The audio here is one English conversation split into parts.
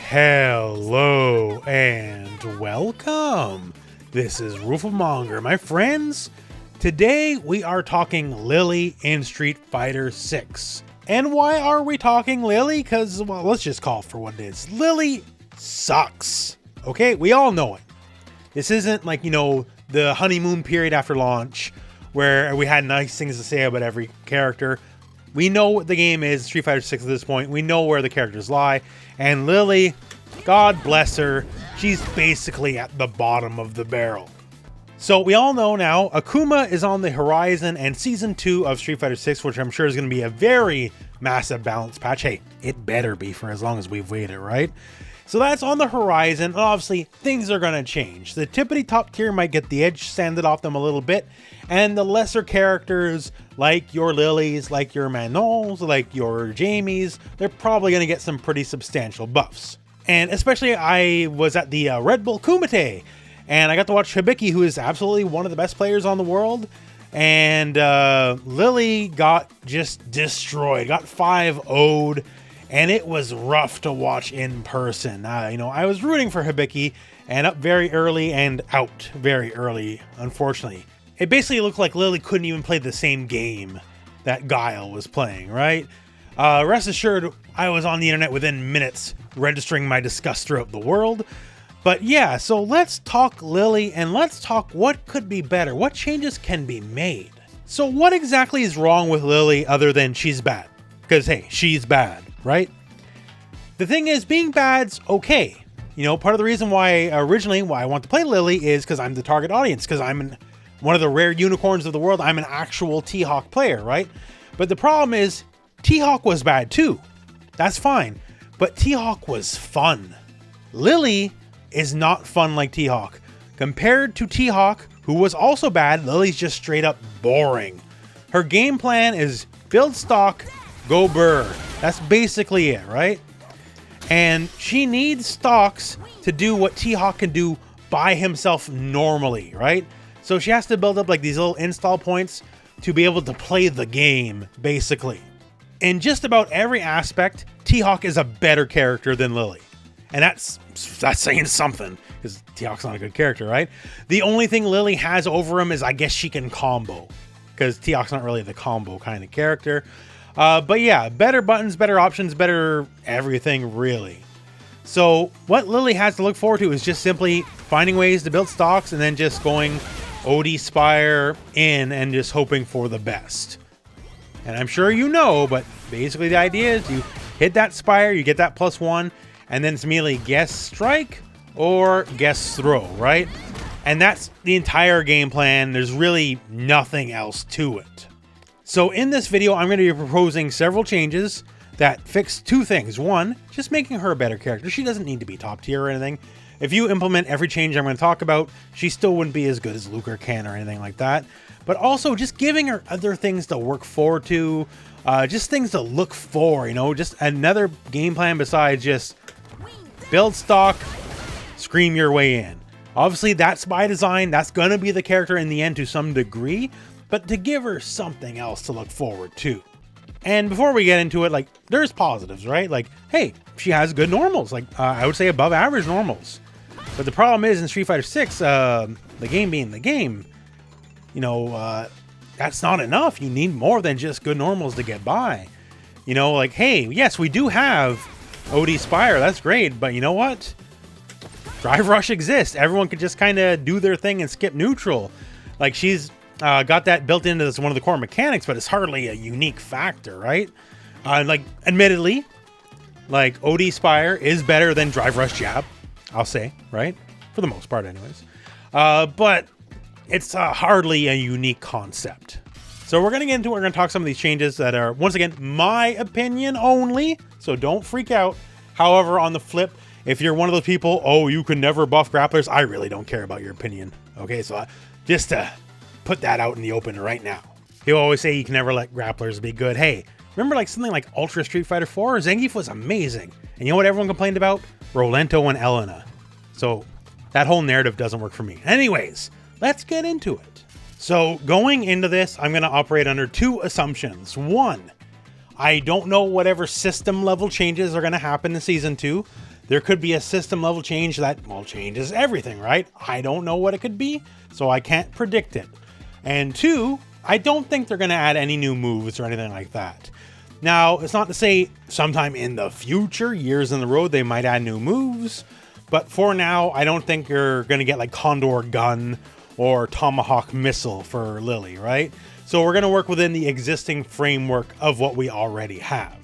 Hello and welcome. This is rooflemonger, my friends. Today we are talking Lily in Street Fighter 6. And why are we talking Lily? Because, well, let's just call it for what it is. Lily sucks. Okay, we all know it. This isn't like, the honeymoon period after launch where we had nice things to say about every character. We know what the game is, Street Fighter 6 at this point. We know where the characters lie. And Lily, God bless her, she's basically at the bottom of the barrel. So we all know now, Akuma is on the horizon, and Season 2 of Street Fighter 6, which I'm sure is going to be a very massive balance patch. Hey, it better be for as long as we've waited, right? So that's on the horizon, and obviously things are going to change. The tippity top tier might get the edge sanded off them a little bit, and the lesser characters like your Lilies, like your Manons, like your Jamies, they're probably going to get some pretty substantial buffs. And especially I was at the Red Bull Kumite, and I got to watch Hibiki, who is absolutely one of the best players on the world, and Lily got just destroyed, got 5-0'd. And it was rough to watch in person. I was rooting for Hibiki and up very early and out very early, unfortunately. It basically looked like Lily couldn't even play the same game that Guile was playing, right? Rest assured, I was on the internet within minutes registering my disgust throughout the world. But yeah, so let's talk Lily and let's talk what could be better. What changes can be made? So what exactly is wrong with Lily other than she's bad? Because hey, she's bad. Right? The thing is, being bad's okay. Part of the reason why I want to play Lily is because I'm the target audience, because I'm one of the rare unicorns of the world. I'm an actual t.hawk player, right? But the problem is, t.hawk was bad too. That's fine. But t.hawk was fun. Lily is not fun like t.hawk. Compared to t.hawk, who was also bad, Lily's just straight up boring. Her game plan is build stock, go burr. That's basically it, right? And she needs stocks to do what t.hawk can do by himself normally, right? So she has to build up like these little install points to be able to play the game, basically. In just about every aspect, t.hawk is a better character than Lily. And that's saying something, because t.hawk's not a good character, right? The only thing Lily has over him is I guess she can combo, because t.hawk's not really the combo kind of character. But yeah, better buttons, better options, better everything, really. So what Lily has to look forward to is just simply finding ways to build stocks and then just going OD Spire in and just hoping for the best. And I'm sure you know, but basically the idea is you hit that Spire, you get that +1, and then it's immediately guess strike or guess throw, right? And that's the entire game plan. There's really nothing else to it. So in this video, I'm going to be proposing several changes that fix two things. One, just making her a better character. She doesn't need to be top tier or anything. If you implement every change I'm going to talk about, she still wouldn't be as good as Luke or Ken or anything like that. But also just giving her other things to work forward to, just things to look for, just another game plan besides just build stock, scream your way in. Obviously, that's by design. That's going to be the character in the end to some degree, but to give her something else to look forward to. And before we get into it, there's positives, right? Hey, she has good normals. I would say above average normals. But the problem is in Street Fighter 6, the game being the game, that's not enough. You need more than just good normals to get by. Hey, yes, we do have OD Spire. That's great. But you know what? Drive Rush exists. Everyone could just kind of do their thing and skip neutral. She's got that built into this one of the core mechanics, but it's hardly a unique factor, right? Admittedly, OD Spire is better than Drive Rush Jab, I'll say, right? For the most part, anyways. But it's hardly a unique concept. So we're going to get into it. We're going to talk some of these changes that are, once again, my opinion only, so don't freak out. However, on the flip, if you're one of those people, oh, you can never buff grapplers, I really don't care about your opinion. Okay, so just to put that out in the open right now. He'll always say you can never let grapplers be good. Hey, remember something like Ultra Street Fighter 4? Zangief was amazing. And you know what everyone complained about? Rolento and Elena. So that whole narrative doesn't work for me. Anyways, let's get into it. So going into this, I'm going to operate under two assumptions. One, I don't know whatever system level changes are going to happen in Season 2. there could be a system level change that, well, changes everything, right? I don't know what it could be, so I can't predict it. And 2, I don't think they're going to add any new moves or anything like that. Now, it's not to say sometime in the future, years in the road, they might add new moves. But for now, I don't think you're going to get like Condor Gun or Tomahawk Missile for Lily, right? So we're going to work within the existing framework of what we already have.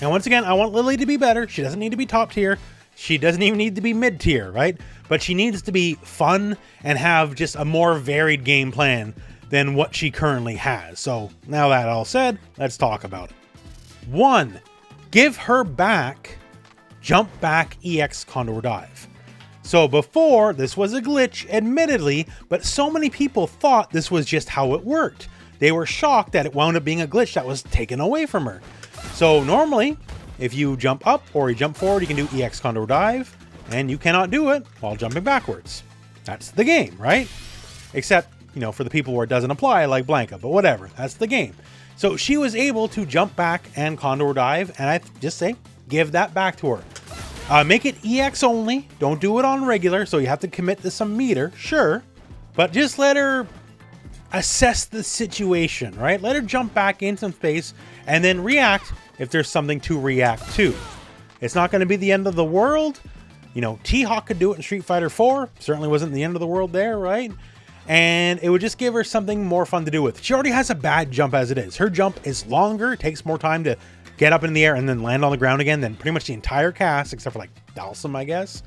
And once again, I want Lily to be better. She doesn't need to be top tier. She doesn't even need to be mid tier, right? But she needs to be fun and have just a more varied game plan than what she currently has. So now that all said, let's talk about it. 1, give her back Jump Back EX Condor Dive. So before, this was a glitch, admittedly, but so many people thought this was just how it worked. They were shocked that it wound up being a glitch that was taken away from her. So normally, if you jump up or you jump forward, you can do EX Condor Dive, and you cannot do it while jumping backwards. That's the game, right? Except, you know, for the people where it doesn't apply, like Blanca, but whatever, that's the game. So she was able to jump back and Condor Dive, and I just say, give that back to her. Make it EX only, don't do it on regular, so you have to commit to some meter, sure, but just let her assess the situation, right? Let her jump back in some space and then react if there's something to react to. It's not going to be the end of the world. You know, T.hawk could do it in Street Fighter 4. Certainly wasn't the end of the world there, right? And it would just give her something more fun to do with. She already has a bad jump as it is. Her jump is longer. It takes more time to get up in the air and then land on the ground again than pretty much the entire cast, except for like Dalsum, I guess.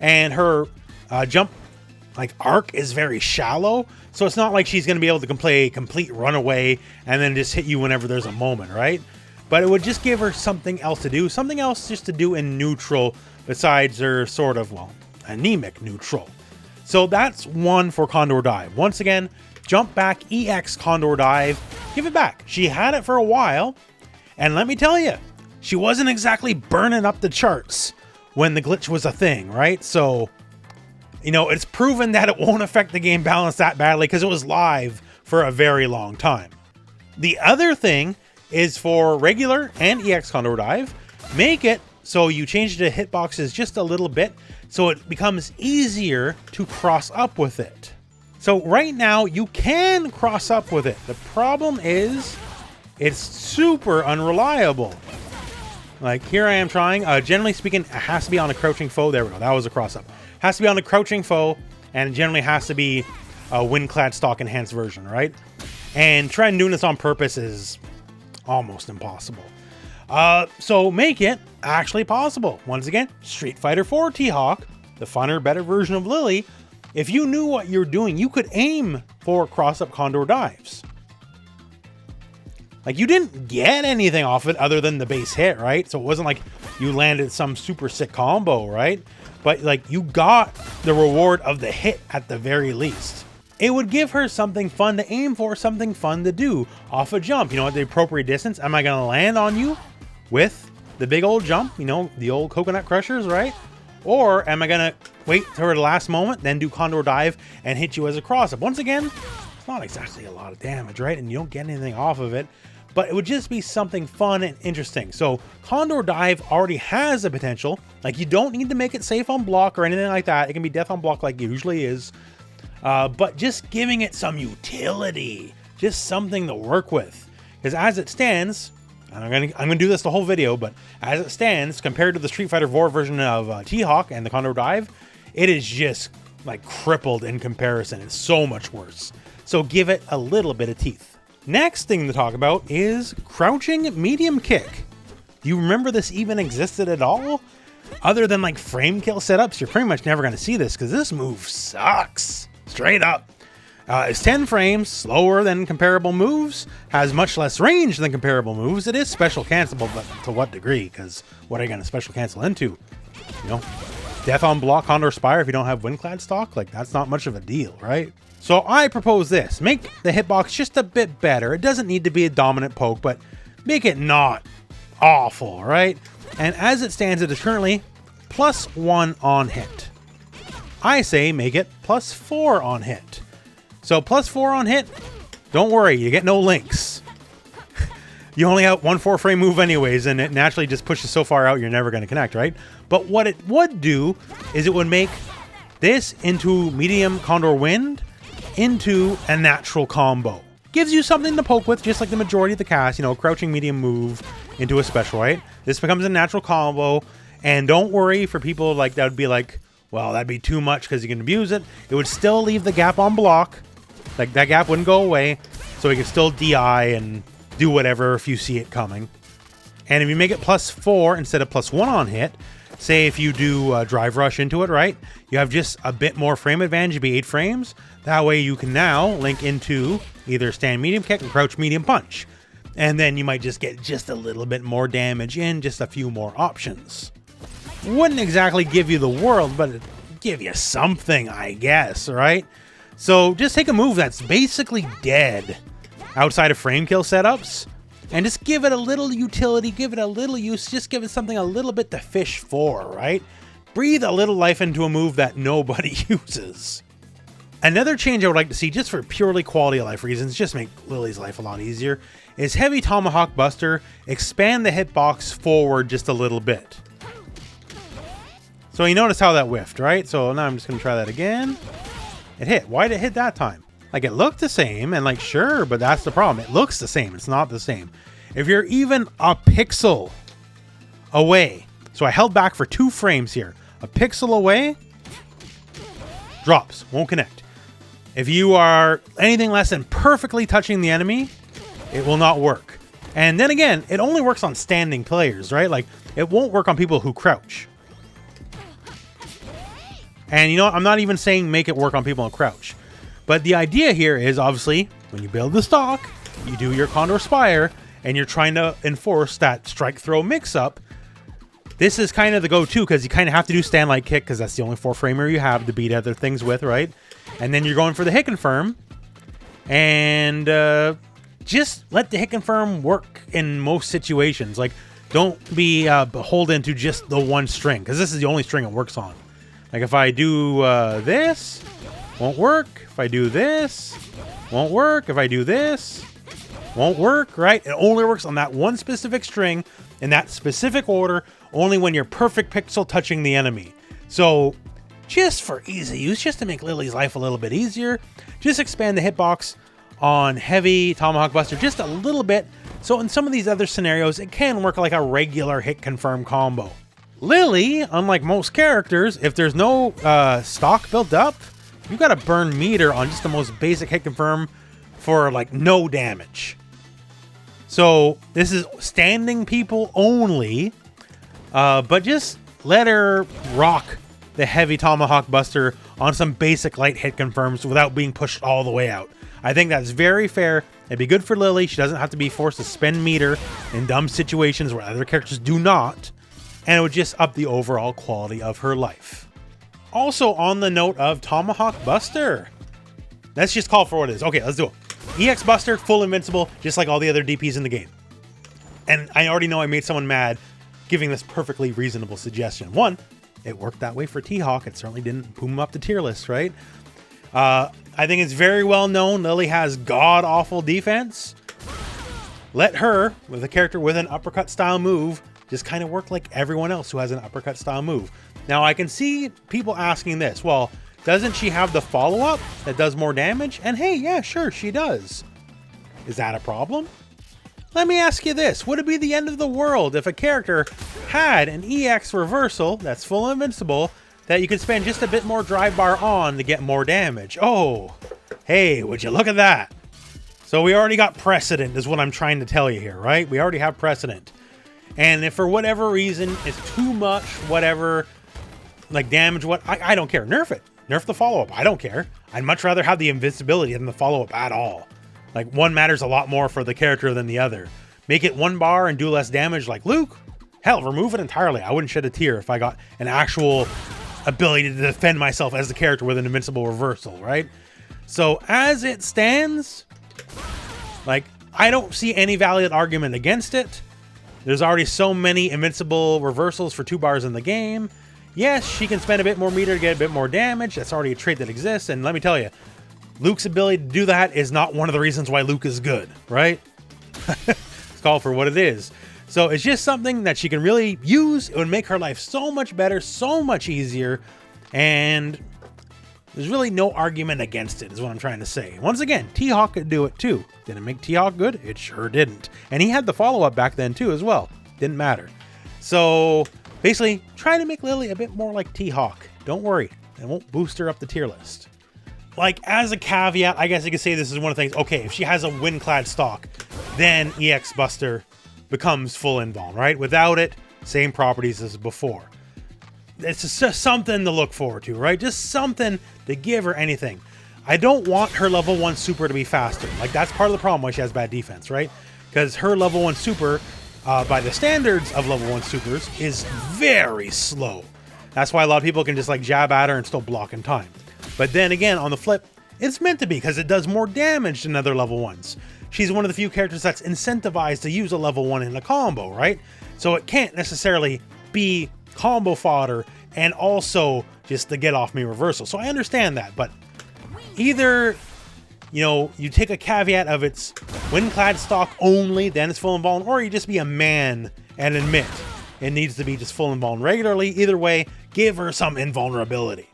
And her jump like arc is very shallow. So it's not like she's going to be able to play a complete runaway and then just hit you whenever there's a moment, right? But it would just give her something else to do. Something else just to do in neutral besides her sort of, well, anemic neutral. So that's 1 for Condor Dive. Once again, jump back EX Condor Dive. Give it back. She had it for a while. And let me tell you, she wasn't exactly burning up the charts when the glitch was a thing, right? So, you know, it's proven that it won't affect the game balance that badly because it was live for a very long time. The other thing is for regular and EX Condor Dive, make it so you change the hitboxes just a little bit so it becomes easier to cross up with it. So right now you can cross up with it. The problem is it's super unreliable. Like here I am trying, generally speaking, it has to be on a crouching foe. There we go, that was a cross up. Has to be on a crouching foe, and it generally has to be a wind-clad stock enhanced version, right? And trying doing this on purpose is almost impossible. So make it actually possible. Once again, Street Fighter 4 T.hawk, the funner, better version of Lily. If you knew what you're doing, you could aim for cross-up Condor Dives. Like, you didn't get anything off it other than the base hit, right? So it wasn't like you landed some super sick combo, right? But, like, you got the reward of the hit at the very least. It would give her something fun to aim for, something fun to do off a jump. You know, at the appropriate distance, am I going to land on you with the big old jump? You know, the old coconut crushers, right? Or am I going to wait for the last moment, then do Condor Dive and hit you as a cross-up? Once again, it's not exactly a lot of damage, right? And you don't get anything off of it. But it would just be something fun and interesting. So Condor Dive already has the potential. Like, you don't need to make it safe on block or anything like that. It can be death on block like it usually is. But just giving it some utility, just something to work with. Because as it stands, and I'm gonna do this the whole video, but as it stands, compared to the Street Fighter 4 version of T.hawk and the Condor Dive, it is just like crippled in comparison. It's so much worse. So give it a little bit of teeth. Next thing to talk about is crouching medium kick. Do you remember this even existed at all? Other than like frame kill setups, you're pretty much never going to see this because this move sucks. Straight up. It's 10 frames, slower than comparable moves, has much less range than comparable moves. It is special cancelable, but to what degree? Because what are you going to special cancel into? You know, death on block, Condor Spire if you don't have Windclad stock? Like, that's not much of a deal, right? So I propose this. Make the hitbox just a bit better. It doesn't need to be a dominant poke, but make it not awful, right? And as it stands, it is currently +1 on hit. I say make it +4 on hit. So +4 on hit, don't worry, you get no links. you only have one 4-frame move anyways, and it naturally just pushes so far out you're never going to connect, right? But what it would do is it would make this into medium Condor Wind into a natural combo. Gives you something to poke with, just like the majority of the cast, you know, crouching medium move into a special, right? This becomes a natural combo, and don't worry for people like that would be like, well, that'd be too much because you can abuse it. It would still leave the gap on block. Like, that gap wouldn't go away, so you can still DI and do whatever if you see it coming. And if you make it +4 instead of +1 on hit, say if you do drive rush into it, right? You have just a bit more frame advantage, it'd be 8 frames. That way you can now link into either stand medium kick and crouch medium punch. And then you might just get just a little bit more damage in, just a few more options. Wouldn't exactly give you the world, but it'd give you something, I guess, right? So just take a move that's basically dead outside of frame kill setups, and just give it a little utility, give it a little use, just give it something a little bit to fish for, right? Breathe a little life into a move that nobody uses. Another change I would like to see, just for purely quality of life reasons, just make Lily's life a lot easier, is heavy Tomahawk Buster, expand the hitbox forward just a little bit. So you notice how that whiffed, right? So now I'm just going to try that again. It hit. Why did it hit that time? Like, it looked the same, and like, sure, but that's the problem. It looks the same. It's not the same. If you're even a pixel away, so I held back for 2 frames here, a pixel away, drops, won't connect. If you are anything less than perfectly touching the enemy, it will not work. And then again, it only works on standing players, right? Like, it won't work on people who crouch. And you know what? I'm not even saying make it work on people who crouch. But the idea here is, obviously, when you build the stock, you do your Condor Spire, and you're trying to enforce that strike throw mix-up. This is kind of the go-to, because you kind of have to do stand light kick, because that's the only 4-framer you have to beat other things with, right? And then you're going for the hit confirm, and just let the hit confirm work in most situations. Like, don't be beholden to just the one string, because this is the only string it works on. Like, if I do this, won't work. If I do this, won't work. If I do this, won't work, right? It only works on that one specific string in that specific order, only when you're perfect pixel touching the enemy. So just for easy use, just to make Lily's life a little bit easier, just expand the hitbox on heavy Tomahawk Buster just a little bit. So in some of these other scenarios, it can work like a regular hit confirm combo. Lily, unlike most characters, if there's no stock built up, you gotta burn meter on just the most basic hit confirm for like no damage. So this is standing people only, but just let her rock the heavy Tomahawk Buster on some basic light hit confirms without being pushed all the way out. I think that's very fair. It'd be good for Lily. She doesn't have to be forced to spend meter in dumb situations where other characters do not, and it would just up the overall quality of her life. Also, on the note of Tomahawk Buster, let's just call it for what it is. Okay, let's do it. EX Buster, full invincible, just like all the other DPs in the game. And I already know I made someone mad giving this perfectly reasonable suggestion. One, it worked that way for T.hawk. It certainly didn't boom him up the tier list, right? I think it's very well known Lily has god-awful defense. Let her, with a character with an uppercut style move, just kind of work like everyone else who has an uppercut style move. Now, I can see people asking this. Well, doesn't she have the follow-up that does more damage? And hey, yeah, sure, she does. Is that a problem? Let me ask you this. Would it be the end of the world if a character had an EX reversal that's full invincible that you could spend just a bit more drive bar on to get more damage? Oh, hey, would you look at that? So we already got precedent is what I'm trying to tell you here, right? We already have precedent. And if for whatever reason it's too much, whatever, like damage, I don't care. Nerf it. Nerf the follow-up. I don't care. I'd much rather have the invincibility than the follow-up at all. Like, one matters a lot more for the character than the other. Make it 1 bar and do less damage like Luke. Hell, remove it entirely. I wouldn't shed a tear if I got an actual ability to defend myself as the character with an invincible reversal, right? So as it stands, like, I don't see any valid argument against it. There's already so many invincible reversals for 2 bars in the game. Yes, she can spend a bit more meter to get a bit more damage. That's already a trait that exists. And let me tell you, Luke's ability to do that is not one of the reasons why Luke is good, right? call for what it is. So it's just something that she can really use. It would make her life so much better, so much easier, and there's really no argument against it, is what I'm trying to say. Once again, T.hawk could do it too. Did it make T.hawk good? It sure didn't. And he had the follow-up back then too as well. Didn't matter. So basically, try to make Lily a bit more like T.hawk. Don't worry, it won't boost her up the tier list. Like, as a caveat, I guess you could say this is one of the things. Okay, if she has a wind-clad stock, then EX Buster becomes full invuln, right? Without it, same properties as before. It's just something to look forward to, right? Just something to give her anything. I don't want her level 1 super to be faster. Like, that's part of the problem why she has bad defense, right? Because her level 1 super, by the standards of level 1 supers, is very slow. That's why a lot of people can just like jab at her and still block in time. But then again, on the flip, it's meant to be because it does more damage than other level 1s. She's one of the few characters that's incentivized to use a level 1 in a combo, right? So it can't necessarily be combo fodder and also just the get off me reversal. So I understand that, but either, you know, you take a caveat of its wind-clad stock only, then it's full invuln, or you just be a man and admit it needs to be just full invuln regularly. Either way, give her some invulnerability.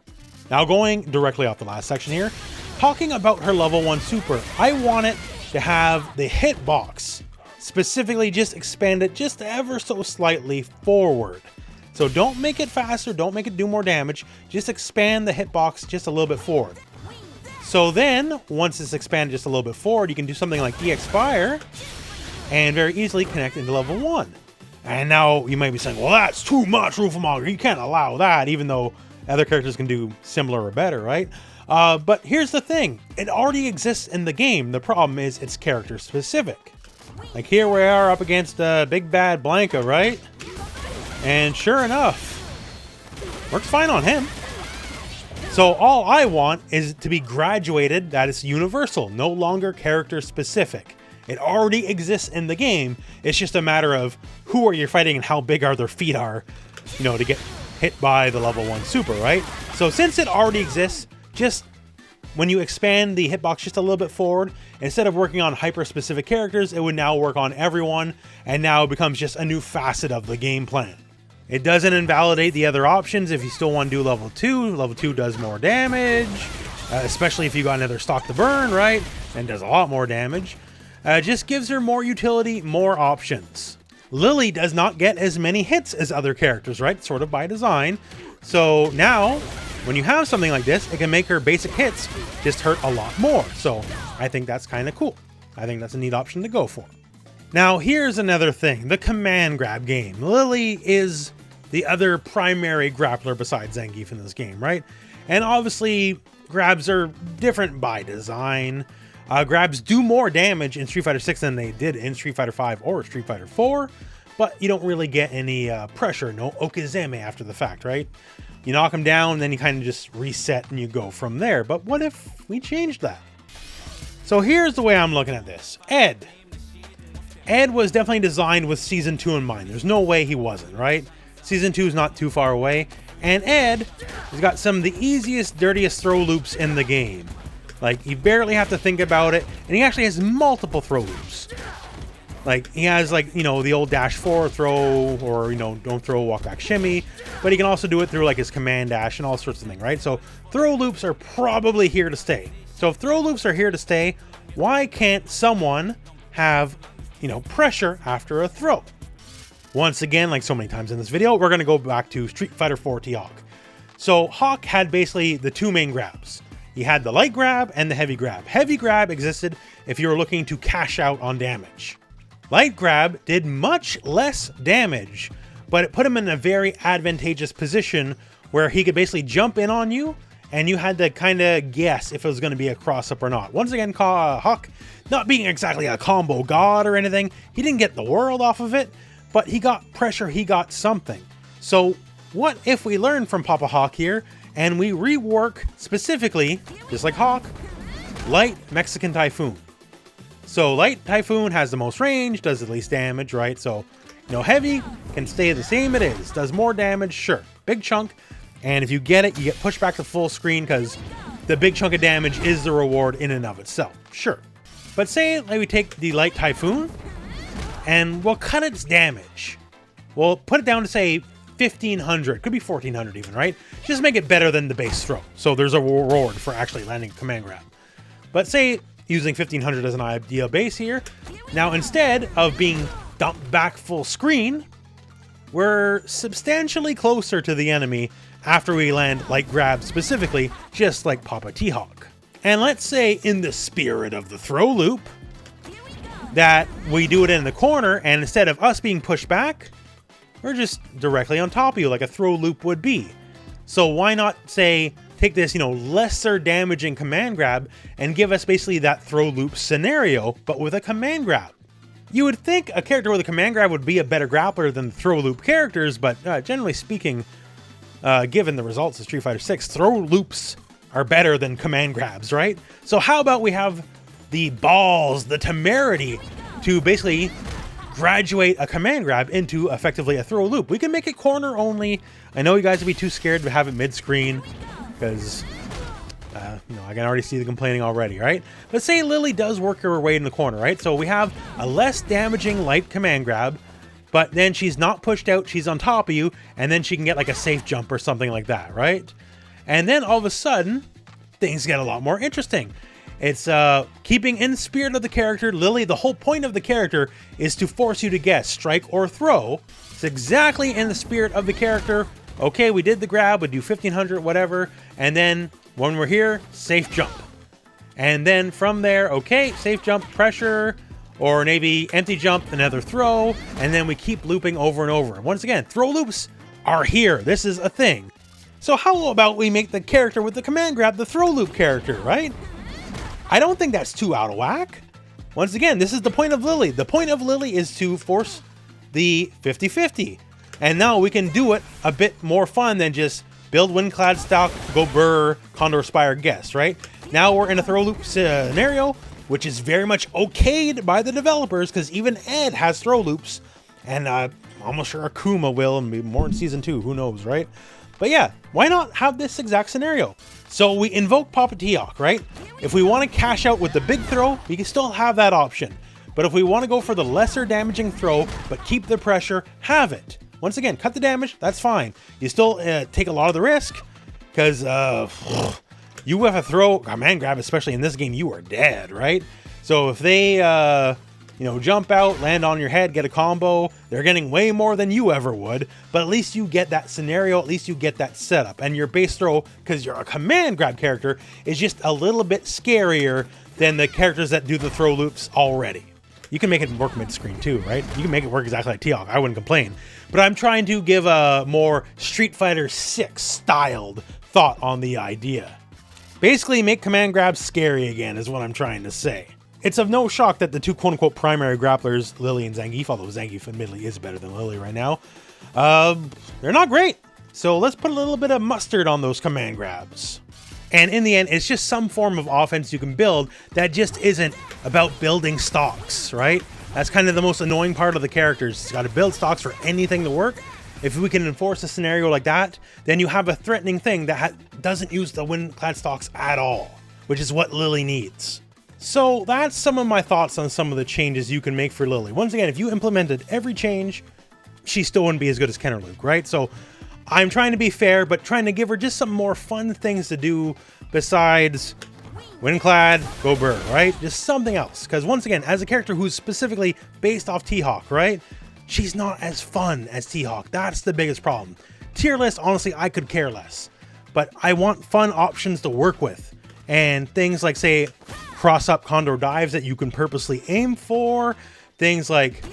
Now going directly off the last section here, talking about her level 1 super, I want it to have the hitbox specifically just expand it just ever so slightly forward. So don't make it faster, don't make it do more damage, just expand the hitbox just a little bit forward. So then, once it's expanded just a little bit forward, you can do something like EX Fire and very easily connect into level 1. And now you might be saying, well, that's too much, rooflemonger. You can't allow that, even though other characters can do similar or better, right? But here's the thing. It already exists in the game. The problem is it's character specific. Like here we are up against Big Bad Blanca, right? And sure enough, works fine on him. So all I want is to be graduated that it's universal, no longer character specific. It already exists in the game. It's just a matter of who are you fighting and how big are their feet are, you know, to get hit by the level 1 super, right? So since it already exists, just when you expand the hitbox just a little bit forward, instead of working on hyper-specific characters, it would now work on everyone, and now it becomes just a new facet of the game plan. It doesn't invalidate the other options if you still want to do level 2. Level 2 does more damage, especially if you got another stock to burn, right? And does a lot more damage. Just gives her more utility, more options. Lily does not get as many hits as other characters, right? Sort of by design. So now, when you have something like this, it can make her basic hits just hurt a lot more. So I think that's kind of cool. I think that's a neat option to go for. Now, here's another thing. The command grab game. Lily is the other primary grappler besides Zangief in this game, right? And obviously, grabs are different by design. Grabs do more damage in Street Fighter 6 than they did in Street Fighter 5 or Street Fighter 4, but you don't really get any pressure, no okizeme after the fact, right? You knock them down, then you kind of just reset and you go from there. But what if we changed that? So here's the way I'm looking at this. Ed was definitely designed with Season 2 in mind. There's no way he wasn't, right? Season 2 is not too far away. And Ed has got some of the easiest, dirtiest throw loops in the game. Like, you barely have to think about it, and he actually has multiple throw loops. Like, he has, like, you know, the old dash 4 throw, or, you know, don't throw, walk back shimmy, but he can also do it through, like, his command dash and all sorts of things, right? So, throw loops are probably here to stay. So, if throw loops are here to stay, why can't someone have, you know, pressure after a throw? Once again, like so many times in this video, we're going to go back to Street Fighter 4 T.hawk. So, Hawk had basically the two main grabs. He had the light grab and the heavy grab. Heavy grab existed if you were looking to cash out on damage. Light grab did much less damage, but it put him in a very advantageous position where he could basically jump in on you, and you had to kind of guess if it was going to be a cross-up or not. Once again, Hawk, not being exactly a combo god or anything, he didn't get the world off of it, but he got pressure, he got something. So what if we learn from Papa Hawk here, and we rework specifically, just like Hawk, Light Mexican Typhoon. So Light Typhoon has the most range, does the least damage, right? So, you know, heavy can stay the same it is, does more damage, sure. Big chunk, and if you get it, you get pushed back to full screen because the big chunk of damage is the reward in and of itself, sure. But say like we take the Light Typhoon, and we'll cut its damage. We'll put it down to say 1500, could be 1400 even, right? Just make it better than the base throw. So there's a reward for actually landing a command grab. But say using 1500 as an ideal base here. Now instead of being dumped back full screen, we're substantially closer to the enemy after we land light grab specifically, just like Papa T.hawk. And let's say in the spirit of the throw loop, that we do it in the corner, and instead of us being pushed back, we're just directly on top of you like a throw loop would be. So why not say, take this, lesser damaging command grab and give us basically that throw loop scenario, but with a command grab. You would think a character with a command grab would be a better grappler than the throw loop characters, but generally speaking, given the results of Street Fighter 6, throw loops are better than command grabs, right? So how about we have the balls, the temerity to basically graduate a command grab into effectively a throw loop. We can make it corner only. I know you guys would be too scared to have it mid-screen because, I can already see the complaining already, right? But say Lily does work her way in the corner, right? So we have a less damaging light command grab, but then she's not pushed out, she's on top of you, and then she can get like a safe jump or something like that, right? And then all of a sudden, things get a lot more interesting. It's keeping in the spirit of the character. Lily, the whole point of the character is to force you to guess strike or throw. It's exactly in the spirit of the character. Okay, we did the grab, we do 1500, whatever. And then when we're here, safe jump. And then from there, okay, safe jump, pressure, or maybe empty jump, another throw. And then we keep looping over and over. Once again, throw loops are here. This is a thing. So how about we make the character with the command grab the throw loop character, right? I don't think that's too out of whack. Once again, this is the point of Lily. The point of Lily is to force the 50-50. And now we can do it a bit more fun than just build Windclad stock, go burr, Condor Spire guess, right? Now we're in a throw loop scenario, which is very much okayed by the developers because even Ed has throw loops. And I'm almost sure Akuma will, and maybe more in Season 2, who knows, right? But yeah, why not have this exact scenario? So we invoke Papa T.hawk, right? If we want to cash out with the big throw, we can still have that option. But if we want to go for the lesser damaging throw, but keep the pressure, have it. Once again, cut the damage, that's fine. You still take a lot of the risk, because you have a throw, command grab, especially in this game, you are dead, right? So if they, jump out, land on your head, get a combo, they're getting way more than you ever would, but at least you get that scenario, at least you get that setup. And your base throw, because you're a command grab character, is just a little bit scarier than the characters that do the throw loops already. You can make it work mid-screen too, right? You can make it work exactly like T.hawk, I wouldn't complain. But I'm trying to give a more Street Fighter 6 styled thought on the idea. Basically, make command grabs scary again is what I'm trying to say. It's of no shock that the two quote-unquote primary grapplers, Lily and Zangief, although Zangief admittedly is better than Lily right now, they're not great. So let's put a little bit of mustard on those command grabs. And in the end, it's just some form of offense you can build that just isn't about building stocks, right? That's kind of the most annoying part of the characters. It's got to build stocks for anything to work. If we can enforce a scenario like that, then you have a threatening thing that doesn't use the Windclad stocks at all, which is what Lily needs. So that's some of my thoughts on some of the changes you can make for Lily. Once again, if you implemented every change, she still wouldn't be as good as Ken or Luke, right? So I'm trying to be fair, but trying to give her just some more fun things to do besides Windclad, go burr, right? Just something else. Because once again, as a character who's specifically based off T.hawk, right? She's not as fun as T.hawk. That's the biggest problem. Tier list, honestly, I could care less. But I want fun options to work with. And things like, say, cross-up Condor Dives that you can purposely aim for. Things like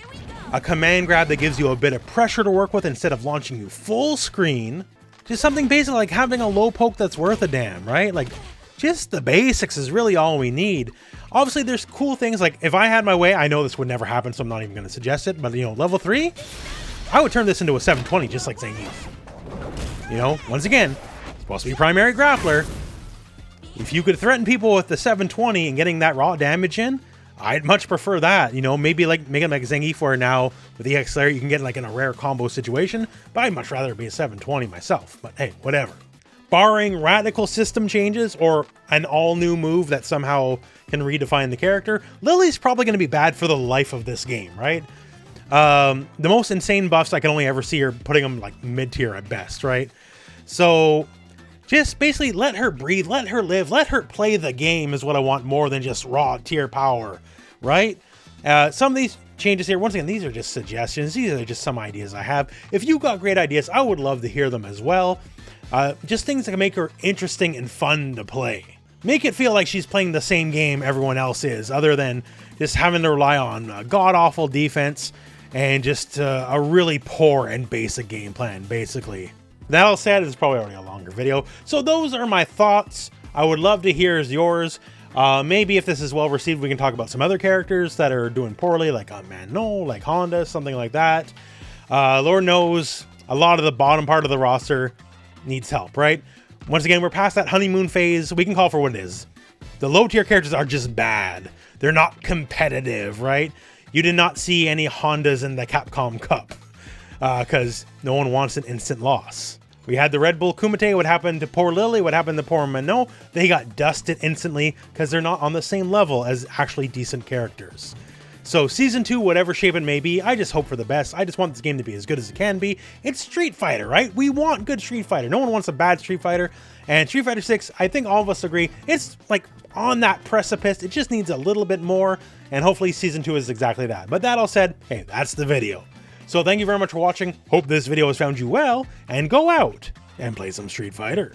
a command grab that gives you a bit of pressure to work with instead of launching you full screen. Just something basic like having a low poke that's worth a damn, right? Like, just the basics is really all we need. Obviously, there's cool things like, if I had my way, I know this would never happen, so I'm not even going to suggest it, but, level 3, I would turn this into a 720 just like Zangief. Once again, supposed to be primary grappler. If you could threaten people with the 720 and getting that raw damage in, I'd much prefer that. Maybe like make it like Zangief where now with the EX Layer you can get like in a rare combo situation, but I'd much rather be a 720 myself. But hey, whatever. Barring radical system changes or an all-new move that somehow can redefine the character, Lily's probably going to be bad for the life of this game, right? The most insane buffs I can only ever see are putting them like mid-tier at best, right? So just basically let her breathe, let her live, let her play the game is what I want more than just raw tier power, right? Some of these changes here, once again, these are just suggestions. These are just some ideas I have. If you got great ideas, I would love to hear them as well. Just things that can make her interesting and fun to play. Make it feel like she's playing the same game everyone else is, other than just having to rely on god-awful defense and just a really poor and basic game plan, basically. That all said, it's probably already a longer video. So those are my thoughts. I would love to hear yours. Maybe if this is well received, we can talk about some other characters that are doing poorly, like Manon, like Honda, something like that. Lord knows a lot of the bottom part of the roster needs help, right? Once again, we're past that honeymoon phase. We can call for what it is. The low tier characters are just bad. They're not competitive, right? You did not see any Hondas in the Capcom Cup because no one wants an instant loss. We had the Red Bull Kumite. What happened to poor Lily? What happened to poor Manon? They got dusted instantly because they're not on the same level as actually decent characters. So Season 2, whatever shape it may be, I just hope for the best. I just want this game to be as good as it can be. It's Street Fighter, right? We want good Street Fighter. No one wants a bad Street Fighter. And Street Fighter 6, I think all of us agree, it's like on that precipice. It just needs a little bit more. And hopefully Season 2 is exactly that. But that all said, hey, that's the video. So thank you very much for watching. Hope this video has found you well. And go out and play some Street Fighter.